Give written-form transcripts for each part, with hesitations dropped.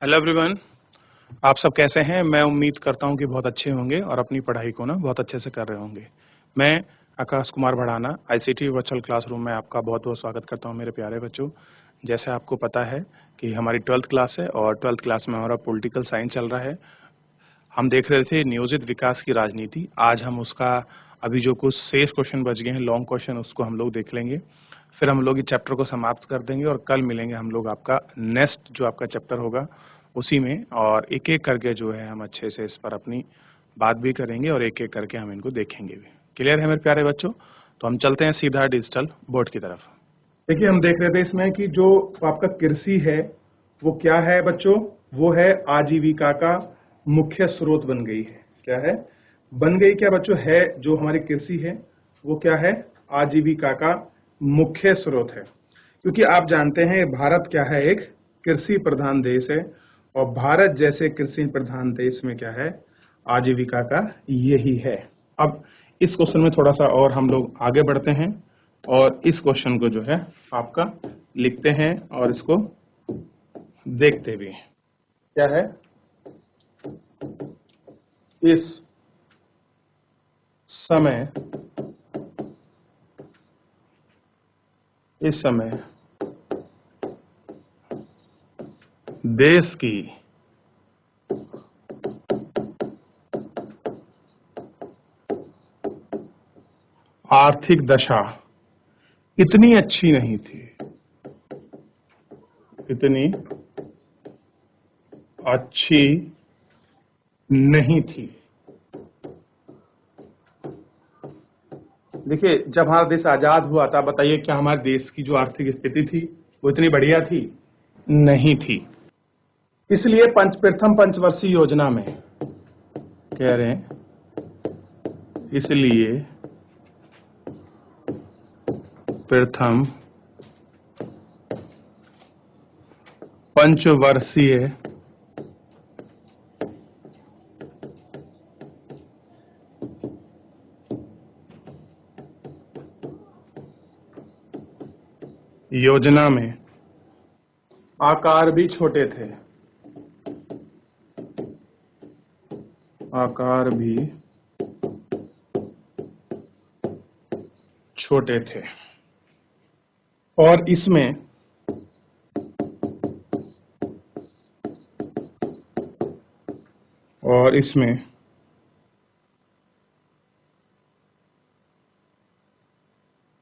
Hello everyone, आप सब कैसे हैं। मैं उम्मीद करता हूं कि बहुत अच्छे होंगे और अपनी पढ़ाई को ना बहुत अच्छे से कर रहे होंगे। मैं Akash Kumar Bhadana ICT virtual classroom में आपका बहुत बहुत स्वागत करता हूं मेरे प्यारे बच्चों। जैसे आपको पता है कि हमारी 12th क्लास है और 12th क्लास में हमारा पॉलिटिकल साइंस चल रहा है। हम देख रहे थे नियोजित विकास की राजनीति। आज हम उसका अभी जो कुछ शेष क्वेश्चन बच गए हैं, लॉन्ग क्वेश्चन, उसको हम लोग देख लेंगे। फिर हम लोग इस चैप्टर को समाप्त कर देंगे और कल मिलेंगे हम लोग आपका नेक्स्ट जो आपका चैप्टर होगा उसी में, और एक एक करके जो है हम अच्छे से इस पर अपनी बात भी करेंगे और एक एक करके हम इनको देखेंगे भी। क्लियर है मेरे प्यारे बच्चों? तो हम चलते हैं सीधा डिजिटल बोर्ड की तरफ। देखिए, हम देख रहे थे इसमें कि जो आपका कृषि है वो क्या है बच्चों, वो है आजीविका का मुख्य स्रोत बन गई है। क्या है बन गई? क्या बच्चों है, जो हमारी कृषि है वो क्या है, आजीविका का मुख्य स्रोत है। क्योंकि आप जानते हैं भारत क्या है, एक कृषि प्रधान देश है, और भारत जैसे कृषि प्रधान देश में क्या है, आजीविका का यही है। अब इस क्वेश्चन में थोड़ा सा और हम लोग आगे बढ़ते हैं और इस क्वेश्चन को जो है आपका लिखते हैं और इसको देखते भी हैं। क्या है, इस समय देश की आर्थिक दशा इतनी अच्छी नहीं थी, इतनी अच्छी नहीं थी। देखिए, जब हमारा देश आजाद हुआ था, बताइए क्या हमारे देश की जो आर्थिक स्थिति थी वो इतनी बढ़िया थी? नहीं थी। इसलिए प्रथम पंचवर्षीय योजना में कह रहे हैं, इसलिए प्रथम पंचवर्षीय योजना में आकार भी छोटे थे, आकार भी छोटे थे, और इसमें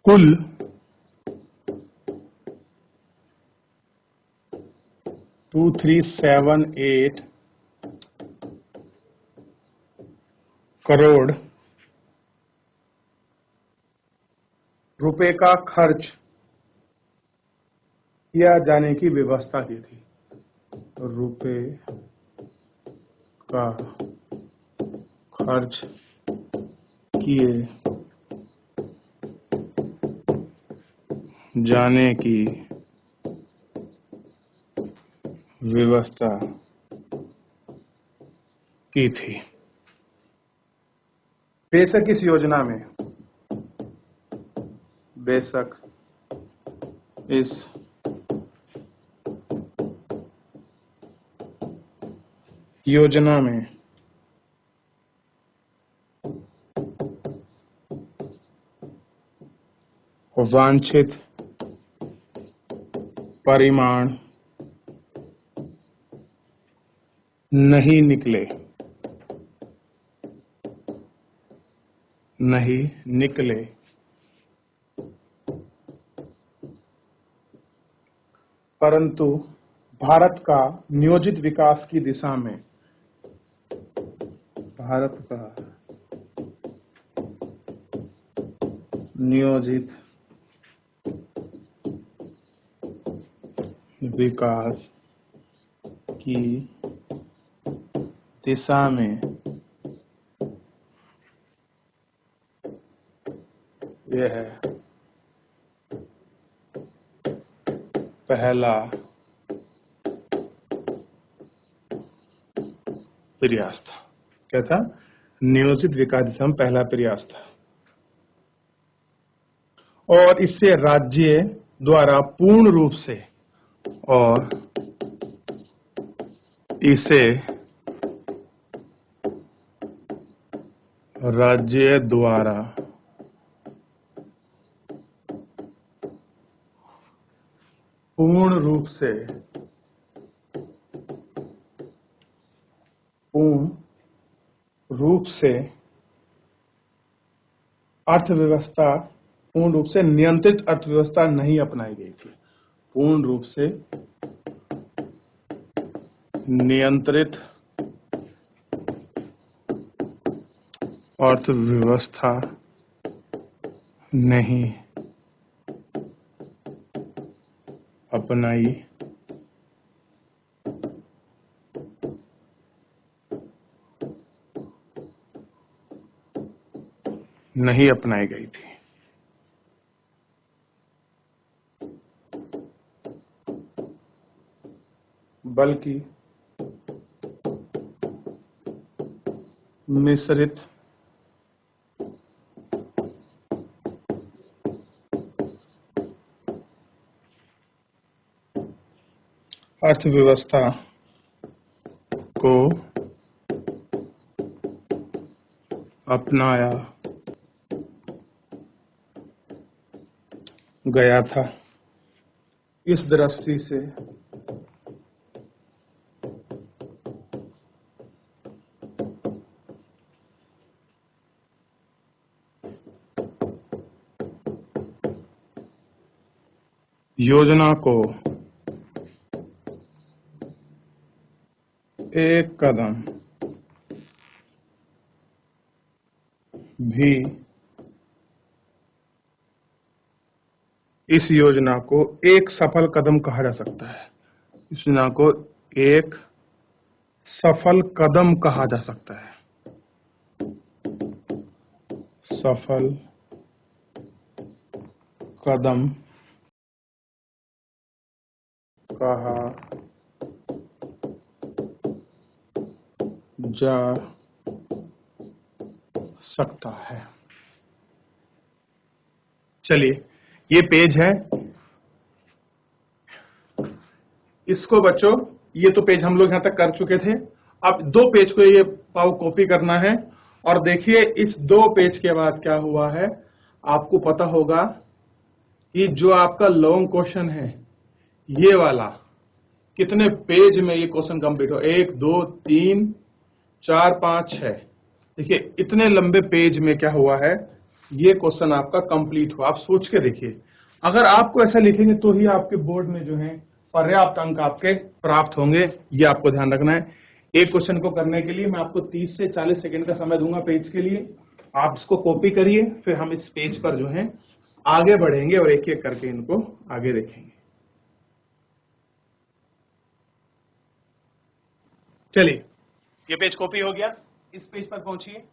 कुल 2378 करोड़ रुपए का खर्च किया जाने की व्यवस्था की थी। रुपए का खर्च किए जाने की व्यवस्था की थी। बेशक इस योजना में, बेशक इस योजना में वांछित परिमाण नहीं निकले, परंतु भारत का नियोजित विकास की दिशा में, भारत का नियोजित विकास की दिशा में यह पहला प्रयास था। क्या था? नियोजित विकास दिशा में पहला प्रयास था, और इससे राज्य द्वारा पूर्ण रूप से और इसे राज्य द्वारा पूर्ण रूप से अर्थव्यवस्था पूर्ण रूप से नियंत्रित अर्थव्यवस्था नहीं अपनाई गई थी। पूर्ण रूप से नियंत्रित अर्थव्यवस्था नहीं अपनाई गई थी। बल्कि मिश्रित अर्थव्यवस्था को अपनाया गया था। इस दृष्टि से योजना को एक कदम भी इस योजना को एक सफल कदम कहा जा सकता है। इस योजना को एक सफल कदम कहा जा सकता है। सफल कदम कहा जा सकता है। चलिए, ये पेज है। इसको बच्चों, ये तो पेज हम लोग यहां तक कर चुके थे। अब 2 पेज को ये पाव कॉपी करना है। और देखिए, इस 2 पेज के बाद क्या हुआ है, आपको पता होगा कि जो आपका लॉन्ग क्वेश्चन है, ये वाला, कितने पेज में ये क्वेश्चन कंप्लीट हो, 1 2 3 4 5 6। देखिए, इतने लंबे पेज में क्या हुआ है, ये क्वेश्चन आपका कंप्लीट हुआ। आप सोच के देखिए, अगर आपको ऐसा लिखेंगे तो ही आपके बोर्ड में जो है पर्याप्त अंक आपके प्राप्त होंगे। ये आपको ध्यान रखना है। एक क्वेश्चन को करने के लिए मैं आपको 30 से 40 सेकंड का समय दूंगा पेज के लिए। आप इसको कॉपी करिए, फिर हम इस पेज पर जो है आगे बढ़ेंगे और एक एक करके इनको आगे देखेंगे। चलिए, ये पेज कॉपी हो गया। इस पेज पर पहुंचिए।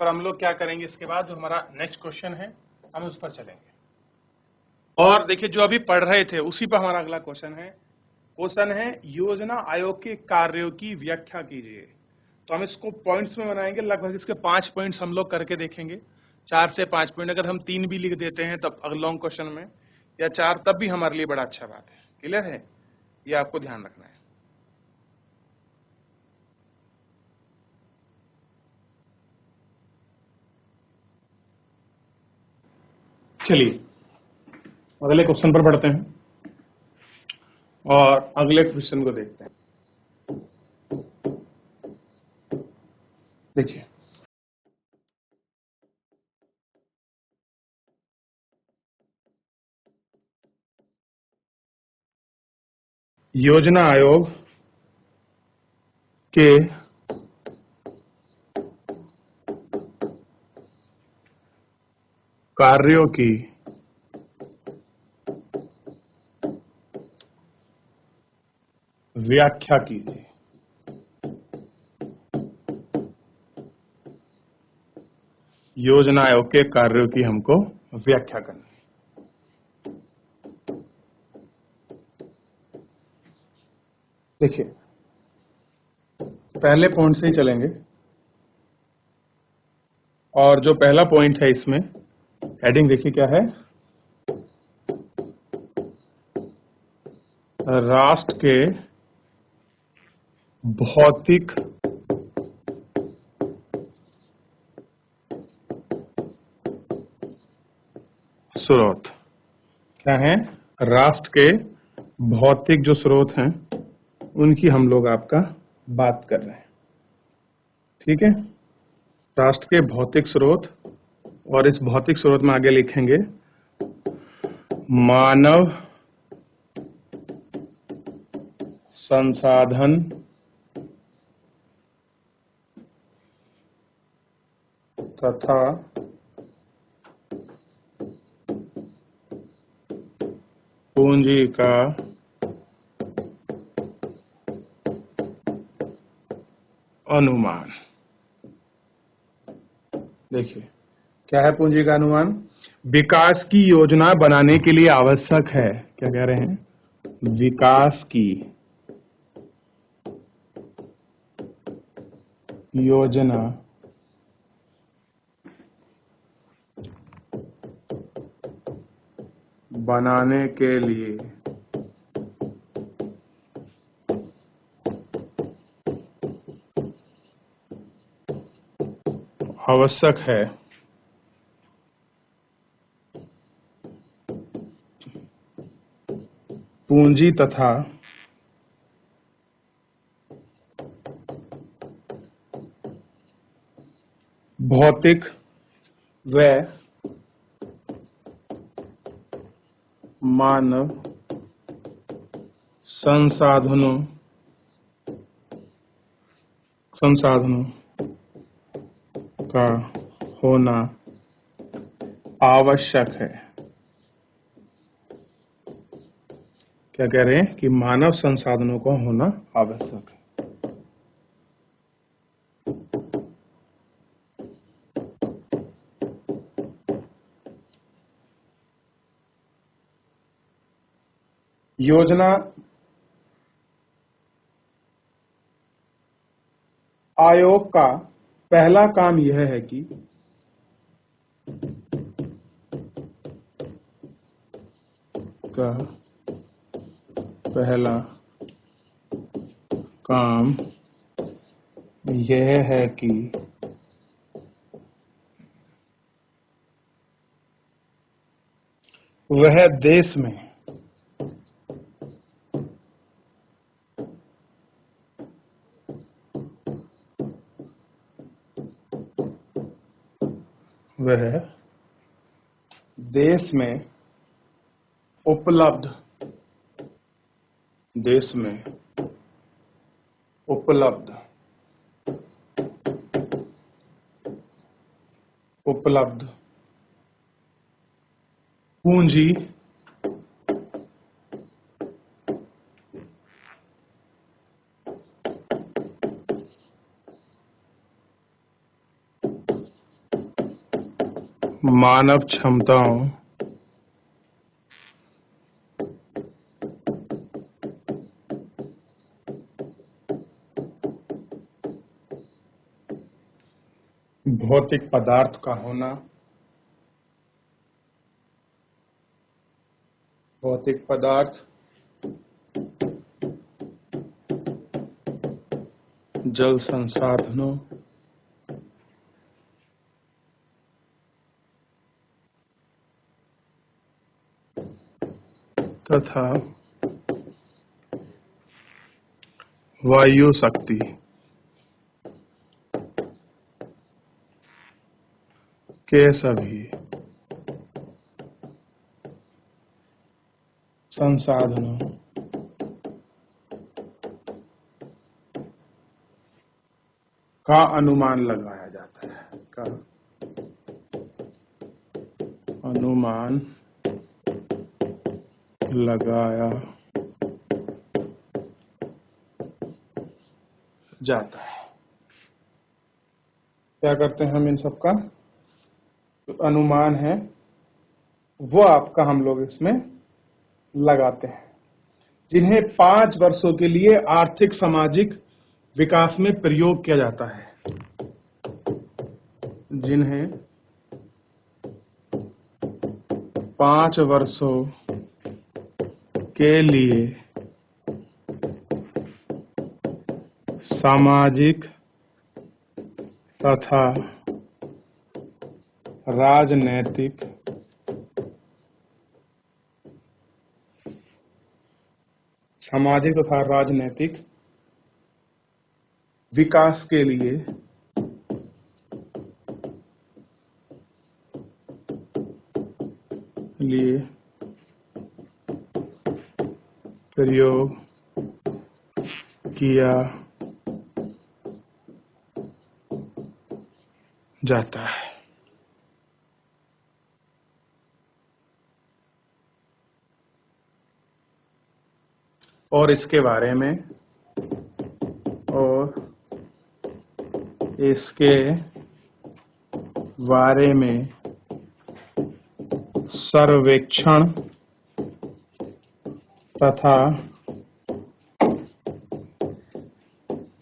फिर हम लोग क्या करेंगे, इसके बाद जो हमारा नेक्स्ट क्वेश्चन है हम उस पर चलेंगे। और देखिए, जो अभी पढ़ रहे थे उसी पर हमारा अगला क्वेश्चन है। क्वेश्चन है, योजना आयोग के कार्यों की व्याख्या कीजिए। तो हम इसको पॉइंट्स में बनाएंगे। लगभग इसके 5 पॉइंट्स हम लोग करके देखेंगे। 4 से 5 पॉइंट। अगर हम 3 भी लिख देते हैं तब अगर लॉन्ग क्वेश्चन में, या 4, तब भी हमारे लिए बड़ा अच्छा बात है। क्लियर है? ये आपको ध्यान रखना है। चलिए, अगले क्वेश्चन पर बढ़ते हैं और अगले क्वेश्चन को देखते हैं। देखिए, योजना आयोग के कार्यों की व्याख्या कीजिए। योजना आयोग के कार्यों की हमको व्याख्या करनी है। देखिए, पहले पॉइंट से ही चलेंगे। और जो पहला पॉइंट है, इसमें हेडिंग देखिए क्या है, राष्ट्र के भौतिक स्रोत क्या है? राष्ट्र के भौतिक जो स्रोत हैं उनकी हम लोग आपका बात कर रहे हैं। ठीक है, राष्ट्र के भौतिक स्रोत, और इस भौतिक स्रोत में आगे लिखेंगे मानव संसाधन तथा पूंजी का अनुमान। देखिए क्या है पूंजी का अनुमान? विकास की योजना बनाने के लिए आवश्यक है, क्या कह रहे हैं? विकास की योजना बनाने के लिए आवश्यक है पूंजी तथा भौतिक व मानव संसाधनों का होना आवश्यक है। क्या कह रहे हैं? कि मानव संसाधनों का होना आवश्यक है। योजना आयोग का पहला काम यह है कि वह देश में उपलब्ध पूंजी मानव क्षमताओं भौतिक पदार्थ का होना, भौतिक पदार्थ जल संसाधनों तथा वायु शक्ति के सभी संसाधनों का अनुमान लगाया जाता है, का अनुमान लगाया जाता है। क्या करते हैं हम इन सब का? तो अनुमान है वो आपका हम लोग इसमें लगाते हैं, जिन्हें 5 वर्षों के लिए आर्थिक सामाजिक विकास में प्रयोग किया जाता है, जिन्हें 5 वर्षों के लिए सामाजिक तथा राजनैतिक विकास के लिए प्रयोग किया जाता है। और इसके बारे में सर्वेक्षण तथा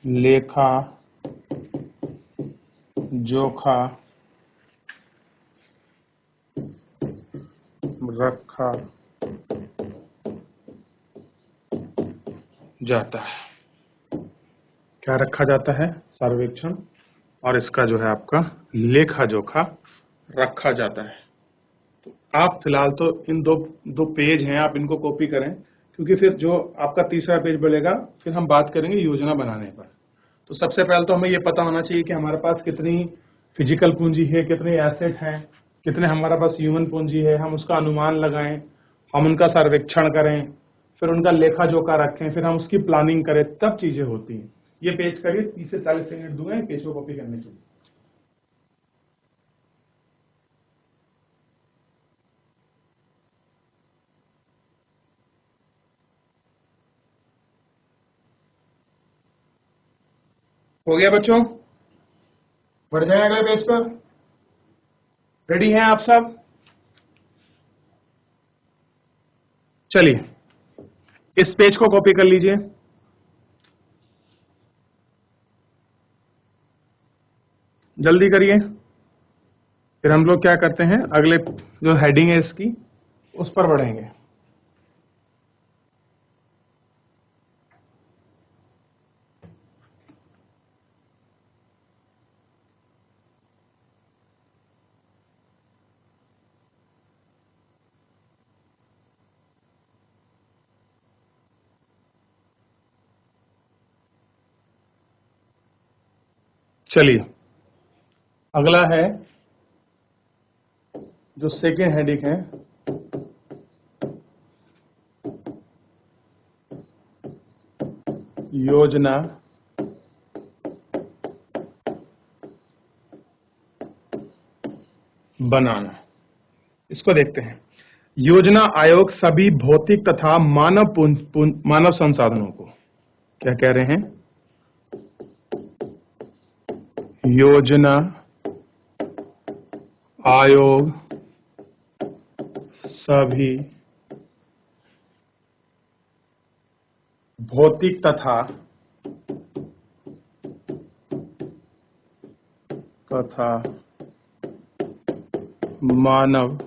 लेखा जोखा रखा जाता है। क्या रखा जाता है? सर्वेक्षण, और इसका जो है आपका लेखा जोखा रखा जाता है। तो आप फिलहाल तो इन दो पेज हैं, आप इनको कॉपी करें, क्योंकि फिर जो आपका तीसरा पेज बनेगा फिर हम बात करेंगे योजना बनाने पर। तो सबसे पहले तो हमें ये पता होना चाहिए कि हमारे पास कितनी फिजिकल पूंजी है, कितने एसेट हैं, कितने हमारे पास ह्यूमन पूंजी है, हम उसका अनुमान लगाएं, हम उनका सर्वेक्षण करें, फिर उनका लेखा जोखा रखें, फिर हम उसकी प्लानिंग करें, तब चीजें होती हैं। ये पेज करिए, 30 से 40 सेकंड दूंगा पेज को कॉपी करने के लिए। हो गया बच्चों? बढ़ जाए अगले पेज पर। रेडी हैं आप सब? चलिए इस पेज को कॉपी कर लीजिए। जल्दी करिए। फिर हम लोग क्या करते हैं, अगले जो हेडिंग है इसकी उस पर बढ़ेंगे। चलिए अगला है जो सेकेंड हेडिंग है, योजना बनाना। इसको देखते हैं। योजना आयोग सभी भौतिक तथा मानव संसाधनों को क्या कह रहे हैं? योजना आयोग सभी भौतिक तथा मानव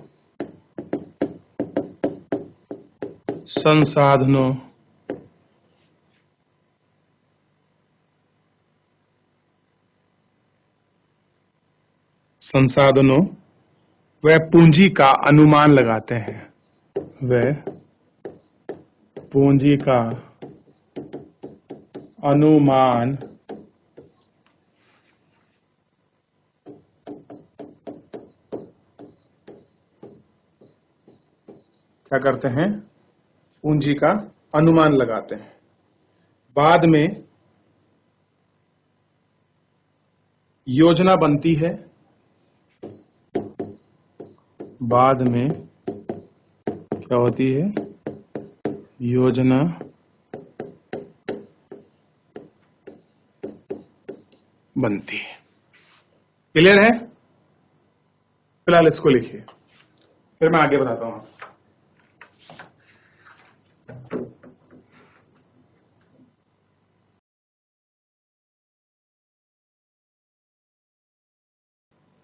संसाधनों व पूंजी का अनुमान लगाते हैं। वह पूंजी का अनुमान क्या करते हैं? पूंजी का अनुमान लगाते हैं। बाद में योजना बनती है। बाद में क्या होती है? योजना बनती है। क्लियर है? फिलहाल इसको लिखिए, फिर मैं आगे बताता हूं।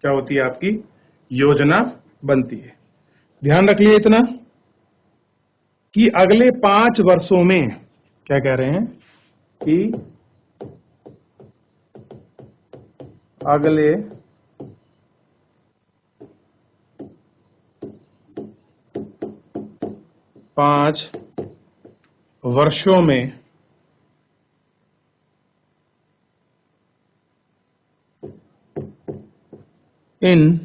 क्या होती है आपकी? योजना बनती है। ध्यान रख लिए इतना कि अगले 5 वर्षों में क्या कह रहे हैं कि अगले 5 वर्षों में इन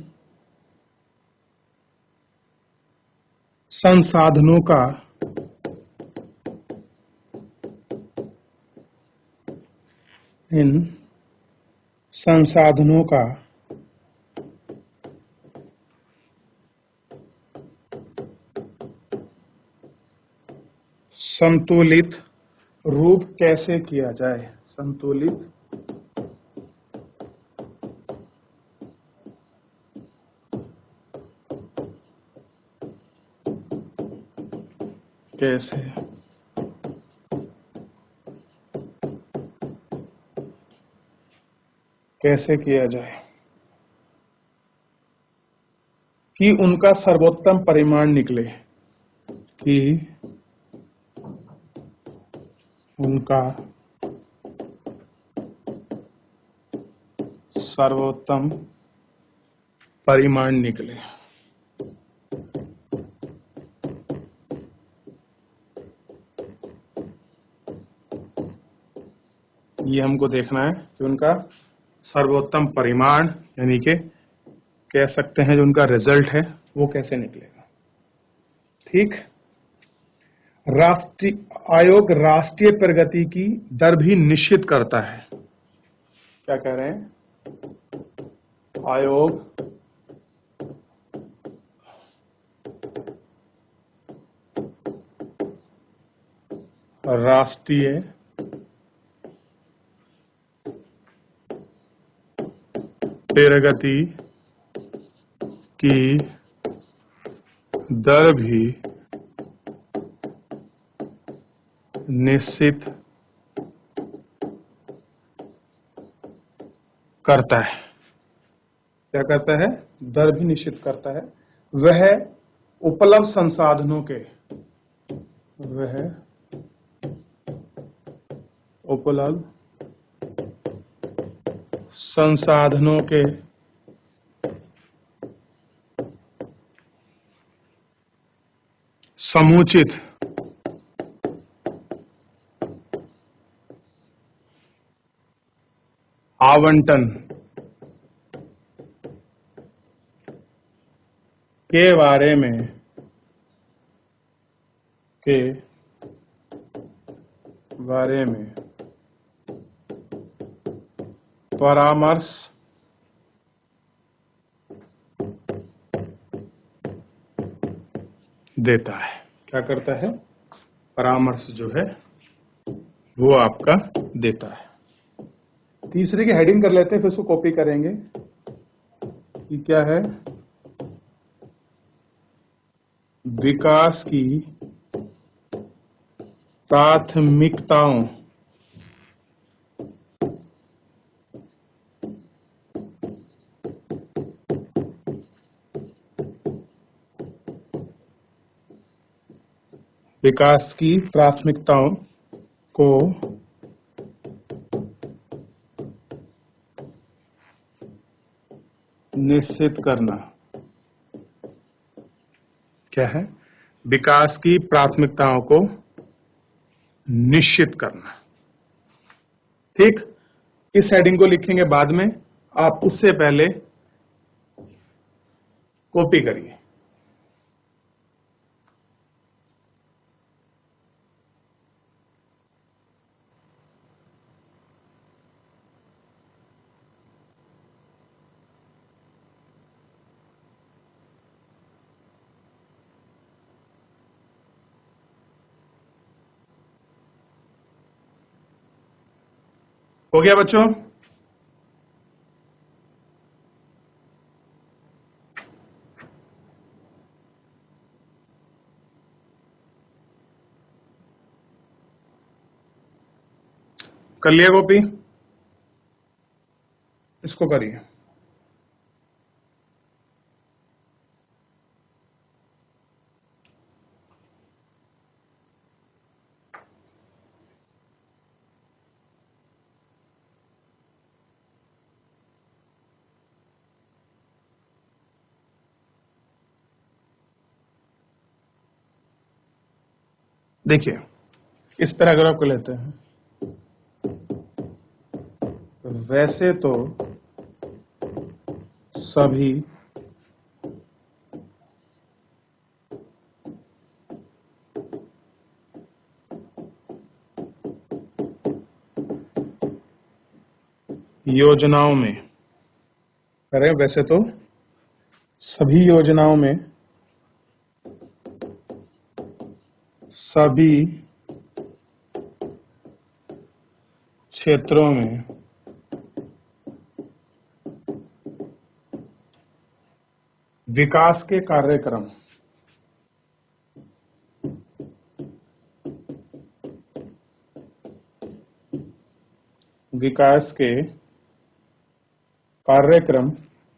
संसाधनों का संतुलित रूप कैसे किया जाए, संतुलित कैसे किया जाए कि उनका सर्वोत्तम परिमाण निकले, कि उनका सर्वोत्तम परिमाण निकले। ये हमको देखना है कि उनका सर्वोत्तम परिमाण यानी कि कह सकते हैं जो उनका रिजल्ट है वो कैसे निकलेगा। ठीक। राष्ट्रीय आयोग राष्ट्रीय प्रगति की दर भी निश्चित करता है। क्या कह रहे हैं? आयोग राष्ट्रीय प्रगति की दर भी निश्चित करता है। क्या करता है? दर भी निश्चित करता है। वह उपलब्ध संसाधनों के समुचित आवंटन के बारे में परामर्श देता है। क्या करता है? परामर्श जो है वो आपका देता है। तीसरे की हेडिंग कर लेते हैं, फिर उसको कॉपी करेंगे कि क्या है। विकास की प्राथमिकताओं को निश्चित करना। क्या है? विकास की प्राथमिकताओं को निश्चित करना। ठीक। इस हेडिंग को लिखेंगे बाद में, आप उससे पहले कॉपी करिए। हो गया बच्चों? कर लिया कॉपी? इसको करिए। देखिए, इस पैराग्राफ को लेते हैं। वैसे तो सभी योजनाओं में, अरे वैसे तो सभी योजनाओं में सभी क्षेत्रों में विकास के कार्यक्रम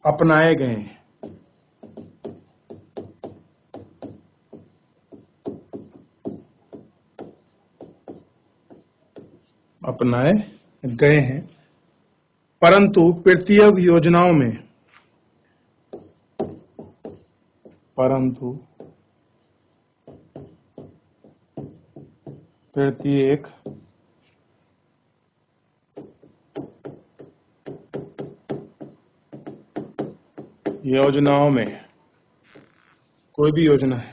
अपनाए गए हैं। परंतु प्रत्येक योजनाओं में कोई भी योजना है,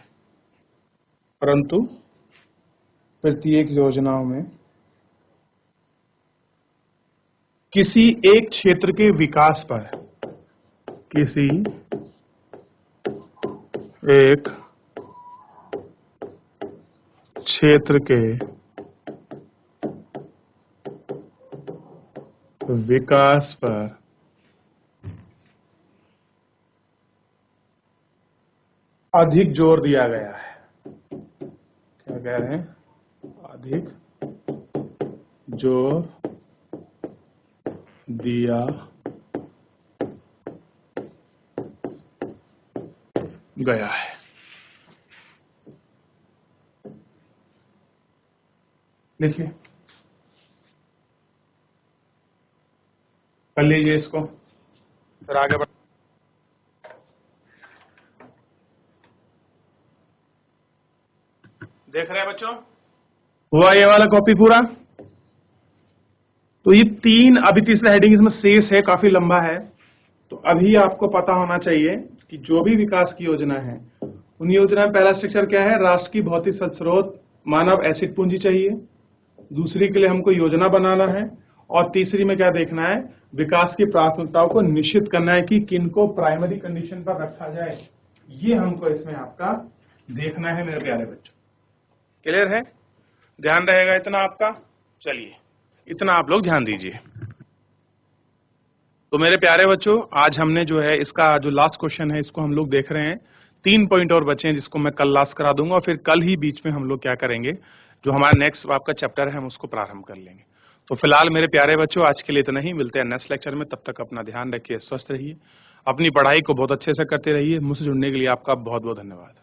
परंतु प्रत्येक योजनाओं में किसी एक क्षेत्र के विकास पर अधिक जोर दिया गया है। क्या कह रहे हैं? अधिक जोर दिया गया है। देखिए, कर लीजिए इसको, फिर आगे बढ़। देख रहे हैं बच्चों? हुआ ये वाला कॉपी पूरा? तो ये अभी तीसरा हेडिंग इसमें शेष है, काफी लंबा है। तो अभी आपको पता होना चाहिए कि जो भी विकास की योजना है, उन योजना में पहला स्ट्रक्चर क्या है? राष्ट्र की भौतिक स्रोत मानव एसिड पूंजी चाहिए। दूसरी के लिए हमको योजना बनाना है, और तीसरी में क्या देखना है? विकास की प्राथमिकताओं को निश्चित करना है कि किनको प्राइमरी कंडीशन पर रखा जाए। ये हमको इसमें आपका देखना है मेरे प्यारे बच्चों। क्लियर है? ध्यान रहेगा इतना आपका? चलिए, इतना आप लोग ध्यान दीजिए। तो मेरे प्यारे बच्चों, आज हमने जो है इसका जो लास्ट क्वेश्चन है इसको हम लोग देख रहे हैं। 3 पॉइंट और बचे हैं जिसको मैं कल लास्ट करा दूंगा, और फिर कल ही बीच में हम लोग क्या करेंगे, जो हमारा नेक्स्ट आपका चैप्टर है हम उसको प्रारंभ कर लेंगे। तो फिलहाल मेरे प्यारे बच्चों, आज के लिए इतना ही। मिलते हैं नेक्स्ट लेक्चर में। तब तक अपना ध्यान रखिए, स्वस्थ रहिए, अपनी पढ़ाई को बहुत अच्छे से करते रहिए। मुझसे जुड़ने के लिए आपका बहुत बहुत धन्यवाद।